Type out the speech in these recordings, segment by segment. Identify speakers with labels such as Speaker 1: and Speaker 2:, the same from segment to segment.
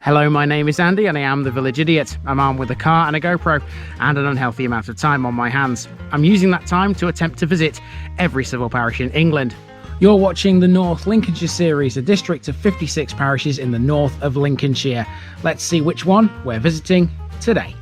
Speaker 1: Hello, my name is Andy and I am the Village Idiot. I'm armed with a car and a GoPro and an unhealthy amount of time on my hands. I'm using that time to attempt to visit every civil parish in England. You're watching the North Lincolnshire series, a district of 56 parishes in the north of Lincolnshire. Let's see which one we're visiting today.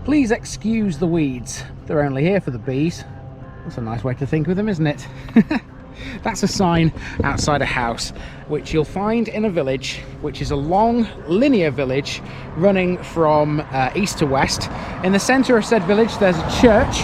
Speaker 1: Please excuse the weeds. They're only here for the bees. That's a nice way to think of them, isn't it? That's a sign outside a house, which you'll find in a village, which is a long linear village running from east to west. In the centre of said village there's a church,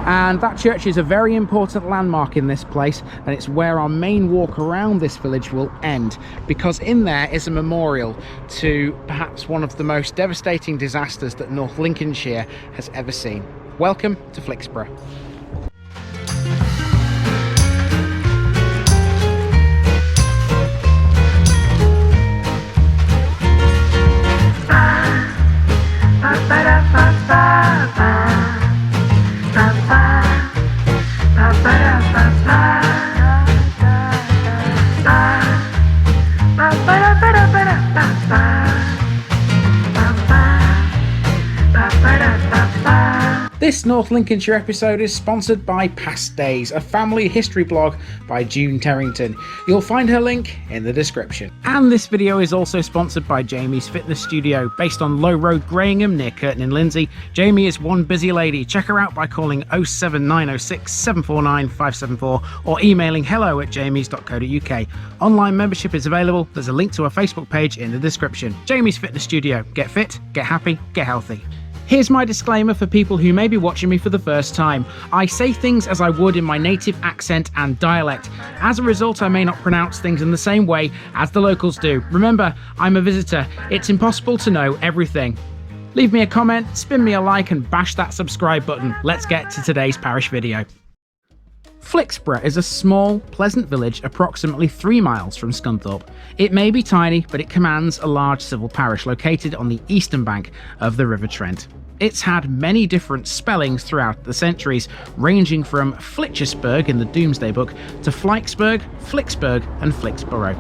Speaker 1: and that church is a very important landmark in this place, and it's where our main walk around this village will end, because in there is a memorial to perhaps one of the most devastating disasters that North Lincolnshire has ever seen. Welcome to Flixborough. This North Lincolnshire episode is sponsored by Past Days, a family history blog by June Terrington. You'll find her link in the description. And this video is also sponsored by Jamie's Fitness Studio, based on Low Road, Graham, near Curtin in Lindsay. Jamie is one busy lady. Check her out by calling 07906 749 574 or emailing hello@jamies.co.uk. Online membership is available. There's a link to her Facebook page in the description. Jamie's Fitness Studio. Get fit, get happy, get healthy. Here's my disclaimer for people who may be watching me for the first time. I say things as I would in my native accent and dialect. As a result, I may not pronounce things in the same way as the locals do. Remember, I'm a visitor. It's impossible to know everything. Leave me a comment, spin me a like, and bash that subscribe button. Let's get to today's parish video. Flixborough is a small, pleasant village approximately 3 miles from Scunthorpe. It may be tiny, but it commands a large civil parish located on the eastern bank of the River Trent. It's had many different spellings throughout the centuries, ranging from Flichesburg in the Domesday Book to Flikesburg, Fliksburg and Flixborough.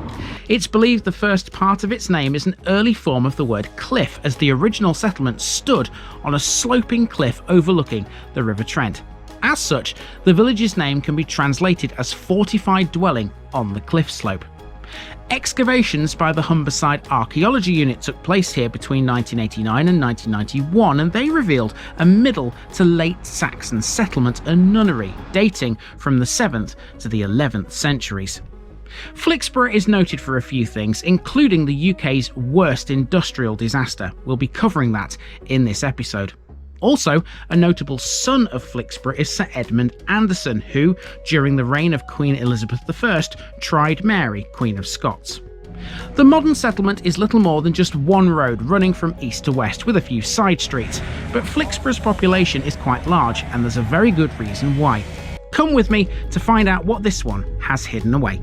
Speaker 1: It's believed the first part of its name is an early form of the word cliff, as the original settlement stood on a sloping cliff overlooking the River Trent. As such, the village's name can be translated as fortified dwelling on the cliff slope. Excavations by the Humberside Archaeology Unit took place here between 1989 and 1991, and they revealed a Middle to Late Saxon settlement and nunnery dating from the 7th to the 11th centuries. Flixborough is noted for a few things, including the UK's worst industrial disaster. We'll be covering that in this episode. Also, a notable son of Flixborough is Sir Edmund Anderson, who, during the reign of Queen Elizabeth I, tried Mary, Queen of Scots. The modern settlement is little more than just one road running from east to west with a few side streets, but Flixborough's population is quite large, and there's a very good reason why. Come with me to find out what this one has hidden away.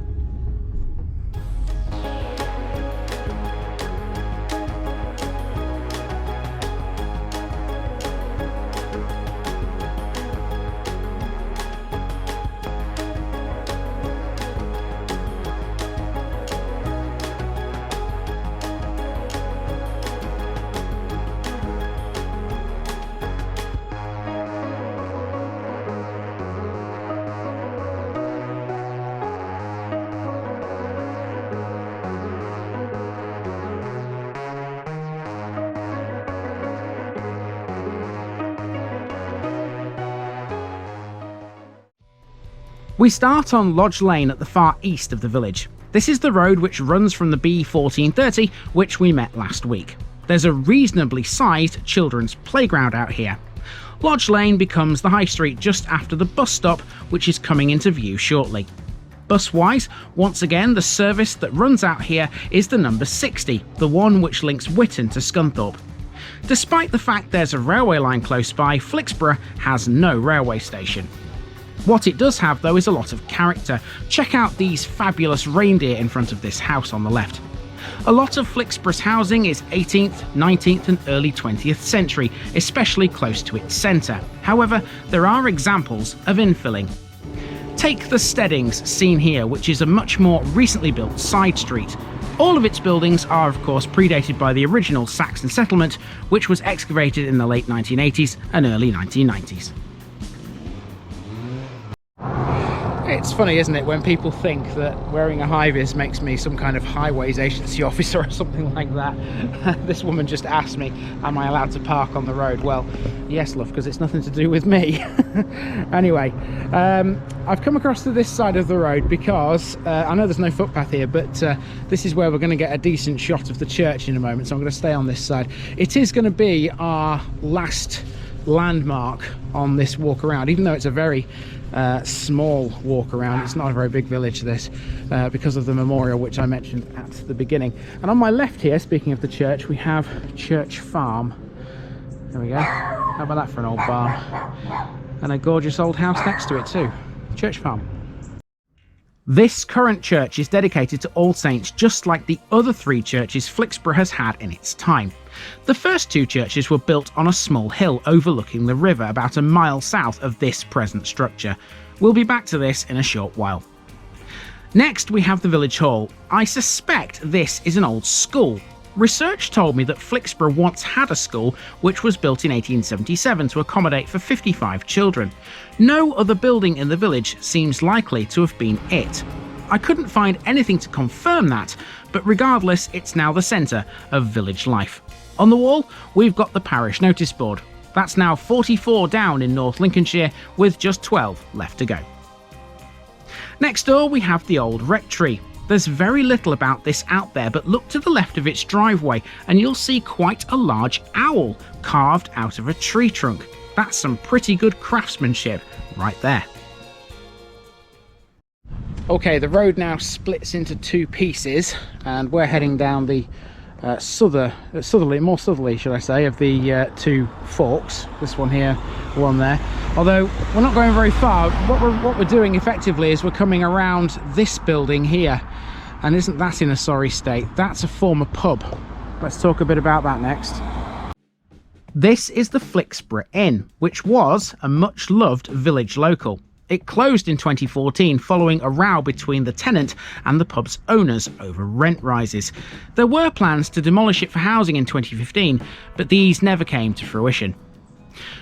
Speaker 1: We start on Lodge Lane at the far east of the village. This is the road which runs from the B1430, which we met last week. There's a reasonably sized children's playground out here. Lodge Lane becomes the high street just after the bus stop, which is coming into view shortly. Bus-wise, once again, the service that runs out here is the number 60, the one which links Witton to Scunthorpe. Despite the fact there's a railway line close by, Flixborough has no railway station. What it does have, though, is a lot of character. Check out these fabulous reindeer in front of this house on the left. A lot of Flixborough's housing is 18th, 19th and early 20th century, especially close to its centre. However, there are examples of infilling. Take the Steadings, seen here, which is a much more recently built side street. All of its buildings are of course predated by the original Saxon settlement, which was excavated in the late 1980s and early 1990s. It's funny, isn't it, when people think that wearing a high-vis makes me some kind of highways agency officer or something like that. This woman just asked me, am I allowed to park on the road? Well, yes, love, because it's nothing to do with me. Anyway, I've come across to this side of the road because I know there's no footpath here, but this is where we're going to get a decent shot of the church in a moment, so I'm going to stay on this side. It is going to be our last landmark on this walk around, even though it's a very small walk around. It's not a very big village, this, because of the memorial which I mentioned at the beginning. And on my left here, speaking of the church, we have Church Farm. There we go. How about that for an old barn? And a gorgeous old house next to it too. Church Farm. This current church is dedicated to All Saints, just like the other three churches Flixborough has had in its time. The first two churches were built on a small hill overlooking the river about a mile south of this present structure. We'll be back to this in a short while. Next we have the village hall. I suspect this is an old school. Research told me that Flixburrow once had a school which was built in 1877 to accommodate for 55 children. No other building in the village seems likely to have been it. I couldn't find anything to confirm that, but regardless, it's now the centre of village life. On the wall, we've got the parish notice board. That's now 44 down in North Lincolnshire, with just 12 left to go. Next door, we have the old rectory. There's very little about this out there, but look to the left of its driveway and you'll see quite a large owl carved out of a tree trunk. That's some pretty good craftsmanship right there. Okay, the road now splits into two pieces and we're heading down the more southerly, should I say, of the two forks. This one here, one there. Although we're not going very far. What we're doing effectively is we're coming around this building here, and isn't that in a sorry state? That's a former pub. Let's talk a bit about that next. This is the Flixburrow Inn, which was a much loved village local. It closed in 2014 following a row between the tenant and the pub's owners over rent rises. There were plans to demolish it for housing in 2015, but these never came to fruition.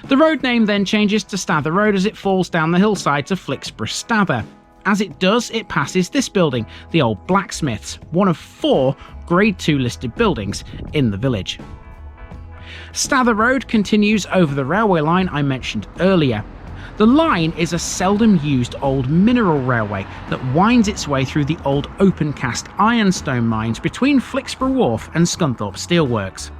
Speaker 1: The road name then changes to Stather Road as it falls down the hillside to Flixborough Stather. As it does, it passes this building, the old blacksmith's, one of 4 Grade 2 listed buildings in the village. Stather Road continues over the railway line I mentioned earlier. The line is a seldom used old mineral railway that winds its way through the old open cast ironstone mines between Flixborough Wharf and Scunthorpe Steelworks.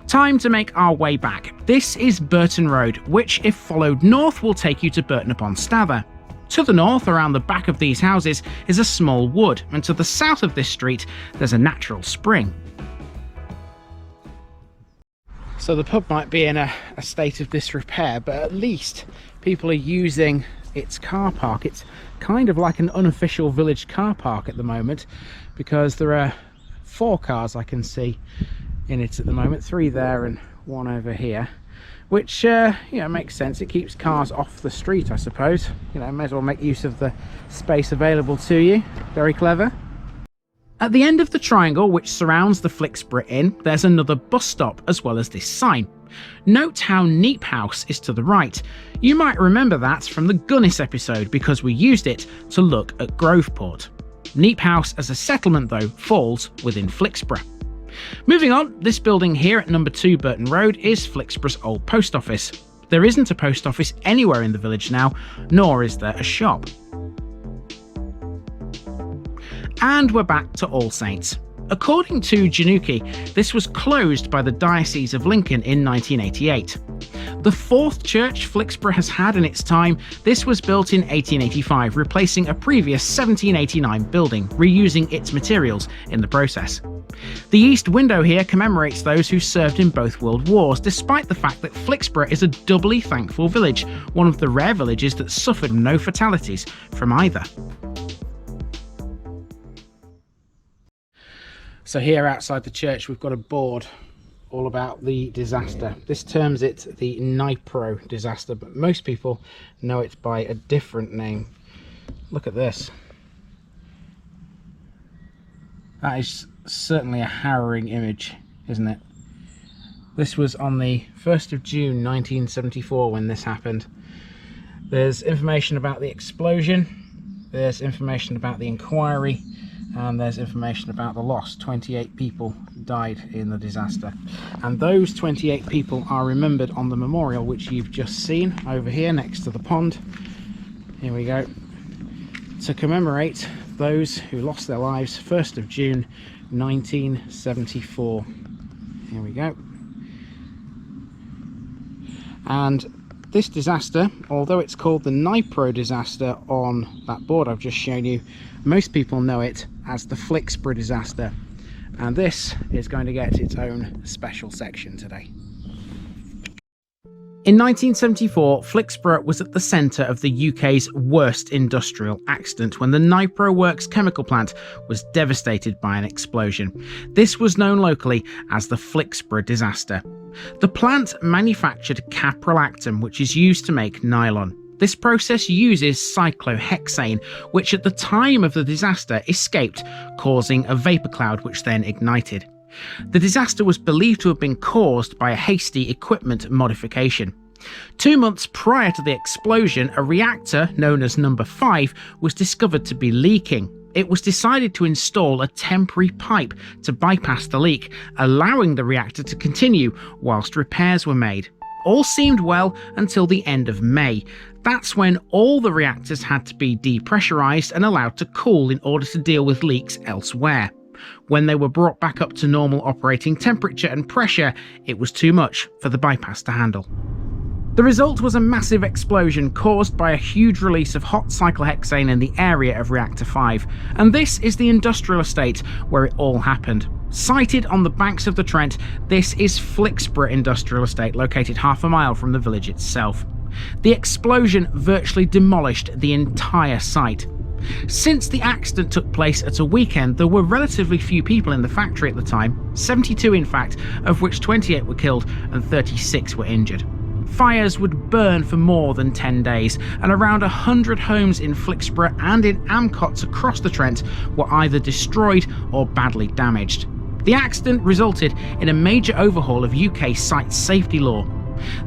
Speaker 1: Time to make our way back. This is Burton Road, which if followed north will take you to Burton upon Stather. To the north, around the back of these houses, is a small wood, and to the south of this street there's a natural spring. So the pub might be in a state of disrepair, but at least people are using its car park. It's kind of like an unofficial village car park at the moment, because there are 4 cars I can see in it at the moment, 3 there and 1 over here, which makes sense. It keeps cars off the street, I suppose. May as well make use of the space available to you. Very clever. At the end of the triangle which surrounds the Flixburrow Inn, there's another bus stop as well as this sign. Note how Neep House is to the right. You might remember that from the Gunnis episode because we used it to look at Groveport. Neep House as a settlement though falls within Flixburrow. Moving on, this building here at number 2 Burton Road is Flixborough's old post office. There isn't a post office anywhere in the village now, nor is there a shop. And we're back to All Saints. According to Januki, this was closed by the Diocese of Lincoln in 1988. The 4th church Flixborough has had in its time, this was built in 1885, replacing a previous 1789 building, reusing its materials in the process. The east window here commemorates those who served in both world wars, despite the fact that Flixborough is a doubly thankful village, one of the rare villages that suffered no fatalities from either. So here outside the church we've got a board all about the disaster. This terms it the Nipro disaster, but most people know it by a different name. Look at this. That is certainly a harrowing image, isn't it? This was on the 1st of June 1974 when this happened. There's information about the explosion, there's information about the inquiry, and there's information about the loss. 28 people died in the disaster. And those 28 people are remembered on the memorial which you've just seen over here next to the pond. Here we go. To commemorate those who lost their lives 1st of June 1974. Here we go. And this disaster, although it's called the Nipro disaster on that board I've just shown you, most people know it as the Flixborough disaster. And this is going to get its own special section today. In 1974, Flixborough was at the centre of the UK's worst industrial accident when the Nipro Works chemical plant was devastated by an explosion. This was known locally as the Flixborough disaster. The plant manufactured caprolactam, which is used to make nylon. This process uses cyclohexane, which at the time of the disaster escaped, causing a vapour cloud which then ignited. The disaster was believed to have been caused by a hasty equipment modification. 2 months prior to the explosion, a reactor known as number 5 was discovered to be leaking. It was decided to install a temporary pipe to bypass the leak, allowing the reactor to continue whilst repairs were made. All seemed well until the end of May. That's when all the reactors had to be depressurised and allowed to cool in order to deal with leaks elsewhere. When they were brought back up to normal operating temperature and pressure, it was too much for the bypass to handle. The result was a massive explosion caused by a huge release of hot cyclohexane in the area of Reactor 5, and this is the industrial estate where it all happened. Sited on the banks of the Trent, this is Flixborough Industrial Estate, located half a mile from the village itself. The explosion virtually demolished the entire site. Since the accident took place at a weekend, there were relatively few people in the factory at the time, 72 in fact, of which 28 were killed and 36 were injured. Fires would burn for more than 10 days, and around 100 homes in Flixborough and in Amcots across the Trent were either destroyed or badly damaged. The accident resulted in a major overhaul of UK site safety law.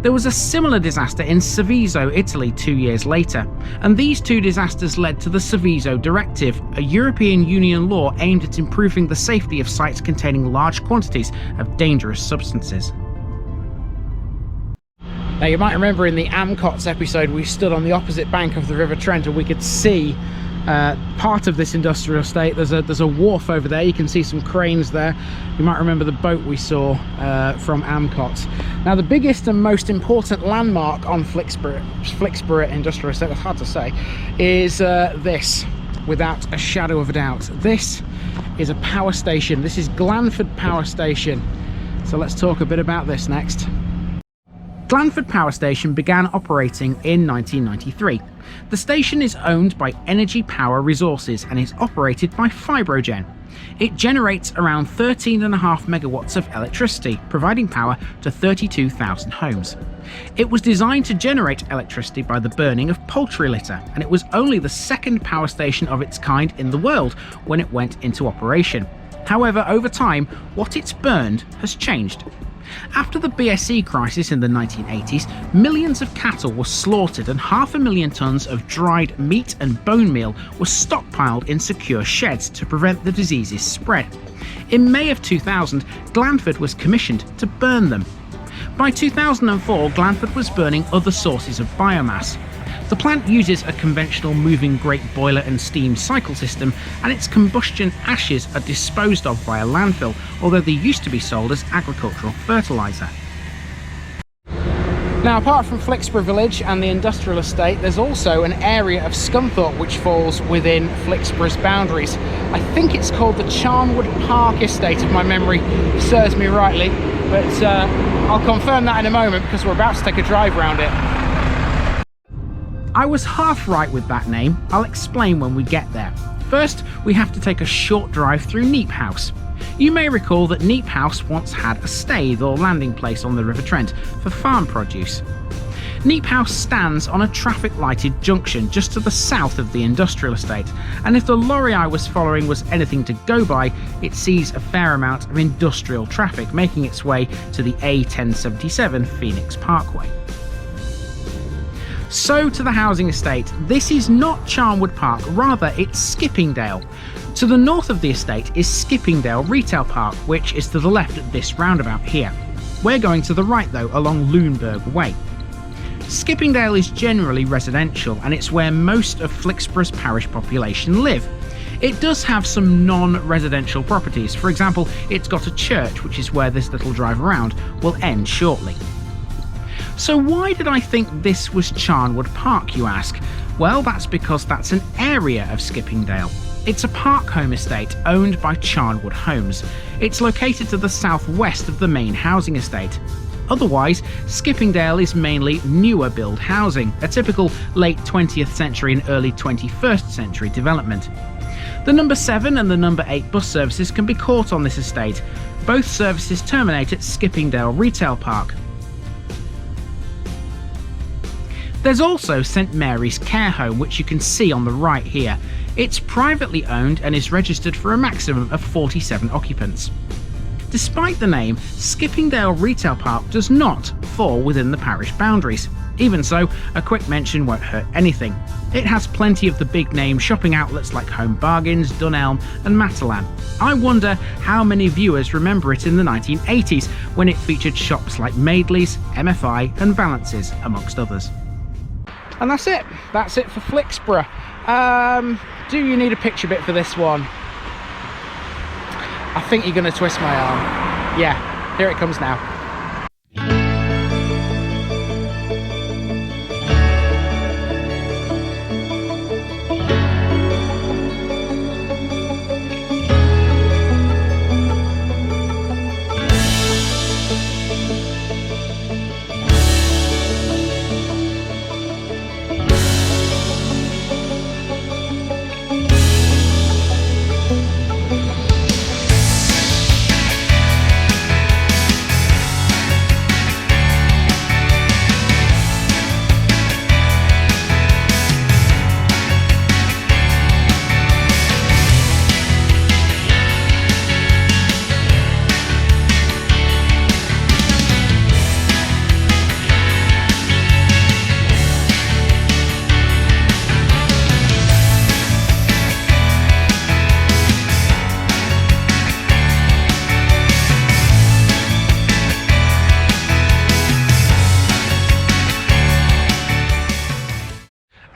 Speaker 1: There was a similar disaster in Seveso, Italy 2 years later, and these two disasters led to the Seveso Directive, a European Union law aimed at improving the safety of sites containing large quantities of dangerous substances. Now you might remember in the Amcots episode we stood on the opposite bank of the River Trent and we could see part of this industrial estate. There's a wharf over there, you can see some cranes there. You might remember the boat we saw from Amcots. Now the biggest and most important landmark on Flixborough Industrial Estate, that's hard to say, is this, without a shadow of a doubt. This is a power station. This is Glanford Power Station. So let's talk a bit about this next. Glanford Power Station began operating in 1993. The station is owned by Energy Power Resources and is operated by Fibrogen. It generates around 13.5 megawatts of electricity, providing power to 32,000 homes. It was designed to generate electricity by the burning of poultry litter, and it was only the second power station of its kind in the world when it went into operation. However, over time, what it's burned has changed. After the BSE crisis in the 1980s, millions of cattle were slaughtered and 500,000 tonnes of dried meat and bone meal were stockpiled in secure sheds to prevent the disease's spread. In May of 2000, Glanford was commissioned to burn them. By 2004, Glanford was burning other sources of biomass. The plant uses a conventional moving grate boiler and steam cycle system, and its combustion ashes are disposed of via landfill, although they used to be sold as agricultural fertiliser. Now, apart from Flixburgh village and the industrial estate, there's also an area of Scunthorpe which falls within Flixborough's boundaries. I think it's called the Charnwood Park Estate, if my memory serves me rightly, but I'll confirm that in a moment because we're about to take a drive around it. I was half right with that name. I'll explain when we get there. First, we have to take a short drive through Neep House. You may recall that Neep House once had a staith or landing place on the River Trent for farm produce. Neep House stands on a traffic-lighted junction just to the south of the industrial estate, and if the lorry I was following was anything to go by, it sees a fair amount of industrial traffic making its way to the A1077 Phoenix Parkway. So to the housing estate. This is not Charnwood Park, rather it's Skippingdale. To the north of the estate is Skippingdale Retail Park, which is to the left at this roundabout here. We're going to the right though, along Looneburg Way. Skippingdale is generally residential, and it's where most of Flixborough's parish population live. It does have some non-residential properties. For example, it's got a church, which is where this little drive around will end shortly. So why did I think this was Charnwood Park, you ask? Well, that's because that's an area of Skippingdale. It's a park home estate owned by Charnwood Homes. It's located to the southwest of the main housing estate. Otherwise, Skippingdale is mainly newer build housing, a typical late 20th century and early 21st century development. The number 7 and the number 8 bus services can be caught on this estate. Both services terminate at Skippingdale Retail Park. There's also St Mary's Care Home, which you can see on the right here. It's privately owned and is registered for a maximum of 47 occupants. Despite the name, Skippingdale Retail Park does not fall within the parish boundaries. Even so, a quick mention won't hurt anything. It has plenty of the big name shopping outlets like Home Bargains, Dunelm and Matalan. I wonder how many viewers remember it in the 1980s when it featured shops like Maidley's, MFI and Valance's, amongst others. And that's it for Flixborough. Do you need a picture bit for this one? I think you're going to twist my arm. Yeah, here it comes now.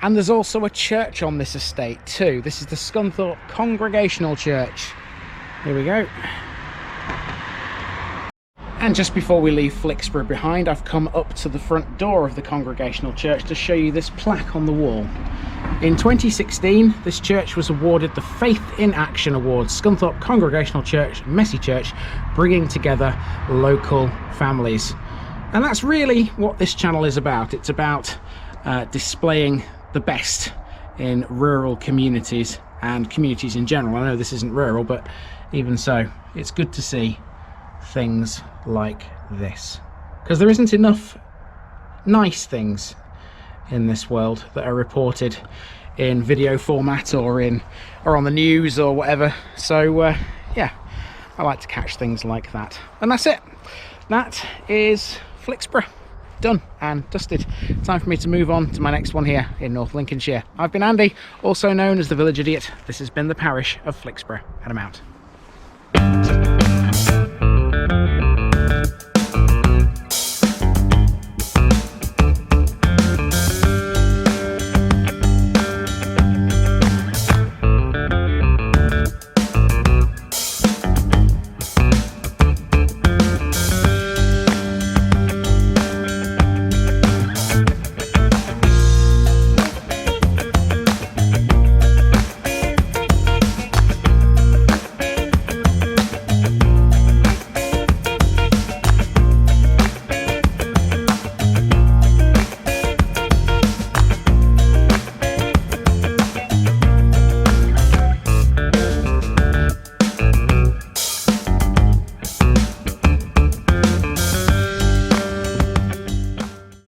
Speaker 1: And there's also a church on this estate too. This is the Scunthorpe Congregational Church. Here we go. And just before we leave Flixburgh behind, I've come up to the front door of the Congregational Church to show you this plaque on the wall. In 2016, this church was awarded the Faith in Action Award, Scunthorpe Congregational Church, Messy Church, bringing together local families. And that's really what this channel is about. It's about displaying the best in rural communities and communities in general. I know this isn't rural, but even so, it's good to see things like this, because there isn't enough nice things in this world that are reported in video format or on the news or whatever. So yeah, I like to catch things like that. And that's it. That is Flixborough. Done and dusted. Time for me to move on to my next one here in North Lincolnshire. I've been Andy, also known as the Village Idiot. This has been the parish of Flixborough, and I'm out.